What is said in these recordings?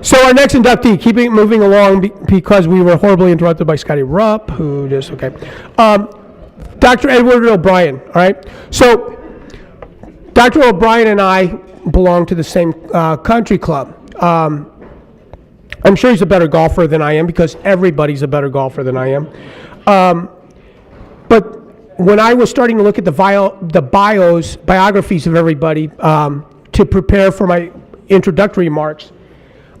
So our next inductee, keeping it moving along because we were horribly interrupted by Scotty Rupp, who just, okay. Dr. Edward O'Brien, all right? So Dr. O'Brien and I belong to the same country club. I'm sure he's a better golfer than I am because everybody's a better golfer than I am. But when I was starting to look at the biographies of everybody to prepare for my introductory remarks,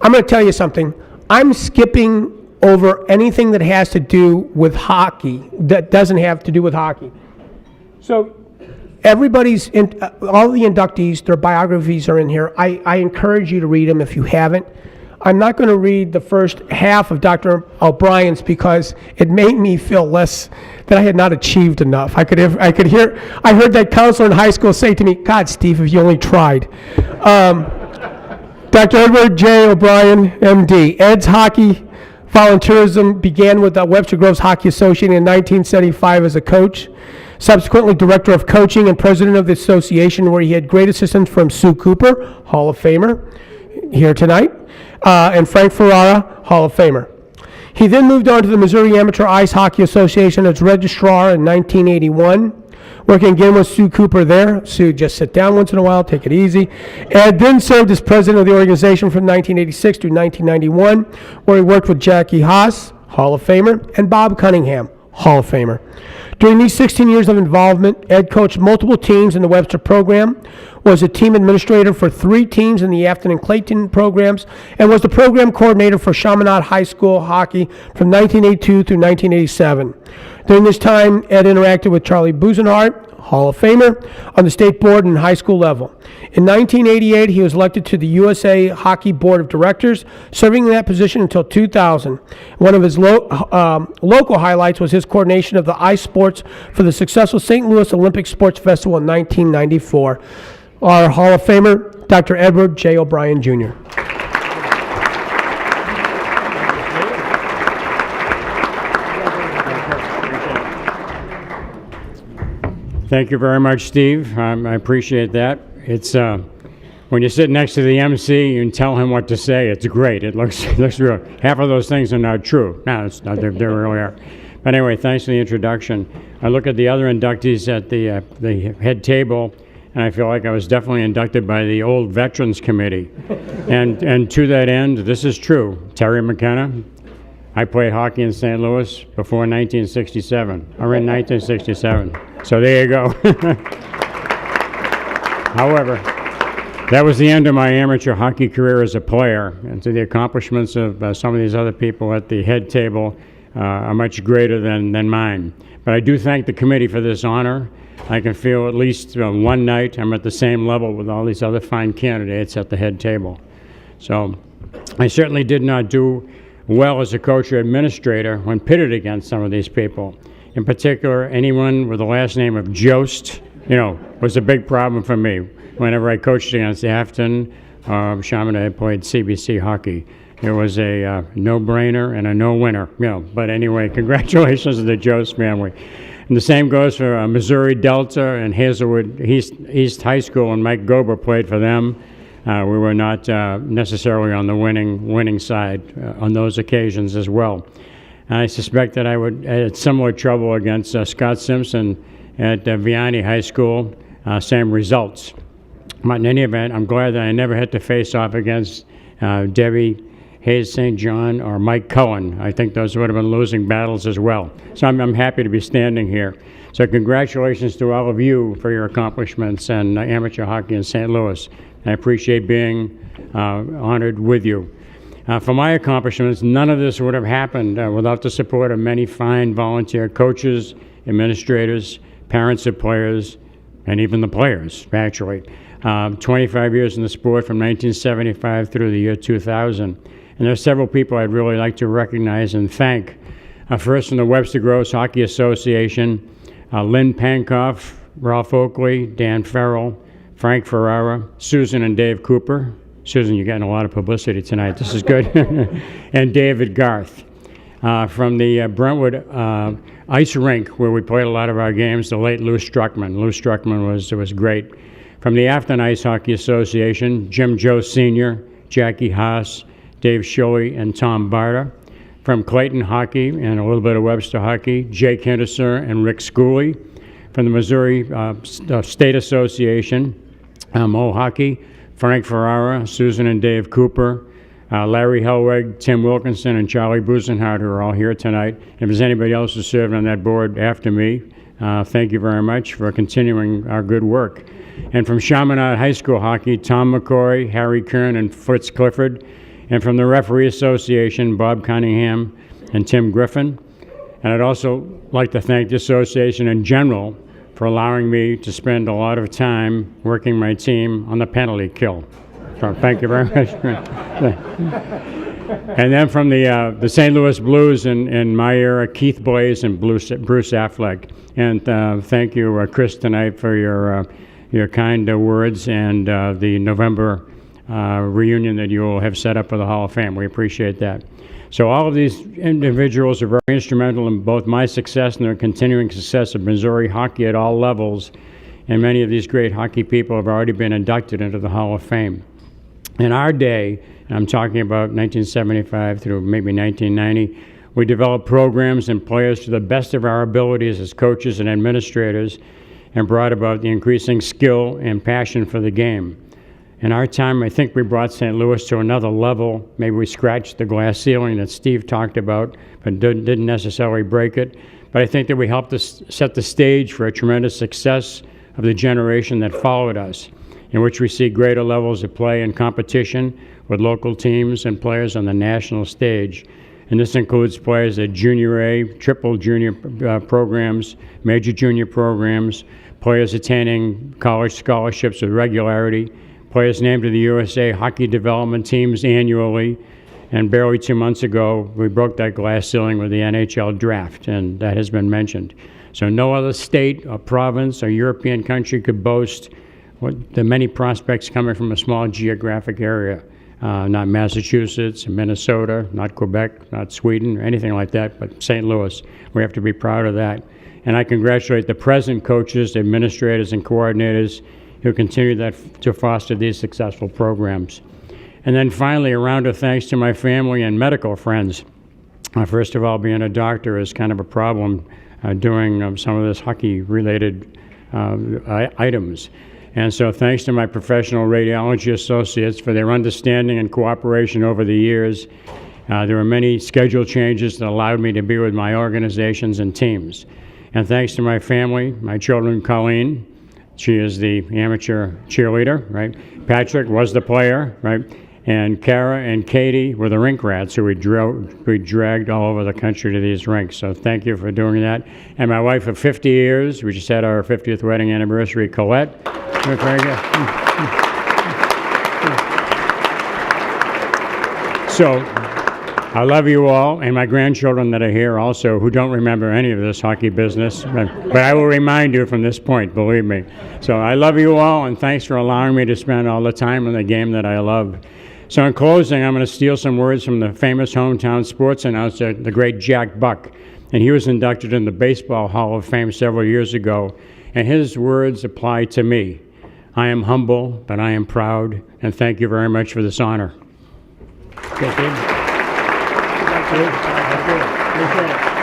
I'm going to tell you something. I'm skipping over anything that has to do with hockey that doesn't have to do with hockey. So everybody's, all the inductees, their biographies are in here. I encourage you to read them if you haven't. I'm not going to read the first half of Dr. O'Brien's because it made me feel less, that I had not achieved enough. I heard that counselor in high school say to me, God, Steve, if you only tried. Dr. Edward J. O'Brien, MD. Ed's hockey volunteerism began with the Webster Groves Hockey Association in 1975 as a coach, subsequently director of coaching and president of the association, where he had great assistance from Sue Cooper, Hall of Famer, here tonight, and Frank Ferrara, Hall of Famer. He then moved on to the Missouri Amateur Ice Hockey Association as registrar in 1981, working again with Sue Cooper there. Sue, just sit down once in a while, take it easy. Ed then served as president of the organization from 1986 to 1991, where he worked with Jackie Haas, Hall of Famer, and Bob Cunningham, Hall of Famer. During these 16 years of involvement, Ed coached multiple teams in the Webster program, was a team administrator for 3 teams in the Afton and Clayton programs, and was the program coordinator for Chaminade High School hockey from 1982 through 1987. During this time, Ed interacted with Charlie Busenhart, Hall of Famer, on the state board and high school level. In 1988, he was elected to the USA Hockey Board of Directors, serving in that position until 2000. One of his local highlights was his coordination of the ice sports for the successful St. Louis Olympic Sports Festival in 1994. Our Hall of Famer, Dr. Edward J. O'Brien, Jr. Thank you very much, Steve. I appreciate that. It's when you sit next to the MC and tell him what to say, it's great. It looks real. Half of those things are not true. No, it's not. They really are. But anyway, thanks for the introduction. I look at the other inductees at the head table, and I feel like I was definitely inducted by the old Veterans Committee. and to that end, this is true. Terry McKenna. I played hockey in St. Louis before 1967, or in 1967. So there you go. However, that was the end of my amateur hockey career as a player, and so the accomplishments of some of these other people at the head table are much greater than mine. But I do thank the committee for this honor. I can feel at least one night I'm at the same level with all these other fine candidates at the head table. So I certainly did not do well as a coach or administrator when pitted against some of these people. In particular, anyone with the last name of Jost, was a big problem for me. Whenever I coached against Afton, Chaminade, I played CBC hockey. It was a no-brainer and a no-winner, But anyway, congratulations to the Jost family. And the same goes for Missouri Delta and Hazelwood East High School, and Mike Gober played for them. We were not necessarily on the winning side on those occasions as well. I suspect that I would have similar trouble against Scott Simpson at Vianney High School, same results. But in any event, I'm glad that I never had to face off against Debbie Hayes St. John or Mike Cohen. I think those would have been losing battles as well. So I'm happy to be standing here. So congratulations to all of you for your accomplishments in amateur hockey in St. Louis. I appreciate being honored with you. For my accomplishments, none of this would have happened without the support of many fine volunteer coaches, administrators, parents of players, and even the players, actually. 25 years in the sport from 1975 through the year 2000. And there are several people I'd really like to recognize and thank. First, from the Webster Groves Hockey Association, Lynn Pankoff, Ralph Oakley, Dan Farrell, Frank Ferrara, Susan and Dave Cooper. Susan, you're getting a lot of publicity tonight. This is good. And David Garth. From the Brentwood ice rink, where we played a lot of our games, the late Lou Struckman. Lou Struckman was great. From the Afton Ice Hockey Association, Jim Joe Sr., Jackie Haas, Dave Shilley and Tom Barta. From Clayton Hockey and a little bit of Webster Hockey, Jake Hinderser and Rick Schooley. From the Missouri State Association, Mo Hockey, Frank Ferrara, Susan and Dave Cooper, Larry Helweg, Tim Wilkinson, and Charlie Busenhardt, who are all here tonight. If there's anybody else who's served on that board after me, thank you very much for continuing our good work. And from Chaminade High School Hockey, Tom McCoy, Harry Kern, and Fritz Clifford. And from the Referee Association, Bob Cunningham and Tim Griffin. And I'd also like to thank the association in general for allowing me to spend a lot of time working my team on the penalty kill. So thank you very much. And then from the St. Louis Blues in my era, Keith Blaze and Bruce Affleck. And thank you, Chris, tonight for your kind words and the November reunion that you will have set up for the Hall of Fame. We appreciate that. So all of these individuals are very instrumental in both my success and the continuing success of Missouri hockey at all levels. And many of these great hockey people have already been inducted into the Hall of Fame. In our day, and I'm talking about 1975 through maybe 1990, we developed programs and players to the best of our abilities as coaches and administrators and brought about the increasing skill and passion for the game. In our time, I think we brought St. Louis to another level. Maybe we scratched the glass ceiling that Steve talked about, but didn't necessarily break it. But I think that we helped us set the stage for a tremendous success of the generation that followed us, in which we see greater levels of play and competition with local teams and players on the national stage. And this includes players at Junior A, triple junior programs, major junior programs, players attaining college scholarships with regularity, players named to the USA hockey development teams annually, and barely 2 months ago, we broke that glass ceiling with the NHL draft, and that has been mentioned. So no other state or province or European country could boast the many prospects coming from a small geographic area. Not Massachusetts, Minnesota, not Quebec, not Sweden, or anything like that, but St. Louis. We have to be proud of that. And I congratulate the present coaches, administrators, and coordinators who continue to foster these successful programs. And then finally, a round of thanks to my family and medical friends. First of all, being a doctor is kind of a problem doing some of this hockey-related items. And so thanks to my professional radiology associates for their understanding and cooperation over the years. There were many schedule changes that allowed me to be with my organizations and teams. And thanks to my family, my children, Colleen, she is the amateur cheerleader, right? Patrick was the player, right? And Kara and Katie were the rink rats who we dragged all over the country to these rinks. So thank you for doing that. And my wife of 50 years, we just had our 50th wedding anniversary, Colette. Very good. So I love you all, and my grandchildren that are here also, who don't remember any of this hockey business, but I will remind you from this point, believe me. So I love you all, and thanks for allowing me to spend all the time in the game that I love. So in closing, I'm going to steal some words from the famous hometown sports announcer, the great Jack Buck, and he was inducted in the Baseball Hall of Fame several years ago, and his words apply to me. I am humble, but I am proud, and thank you very much for this honor. Thank you. Appreciate it.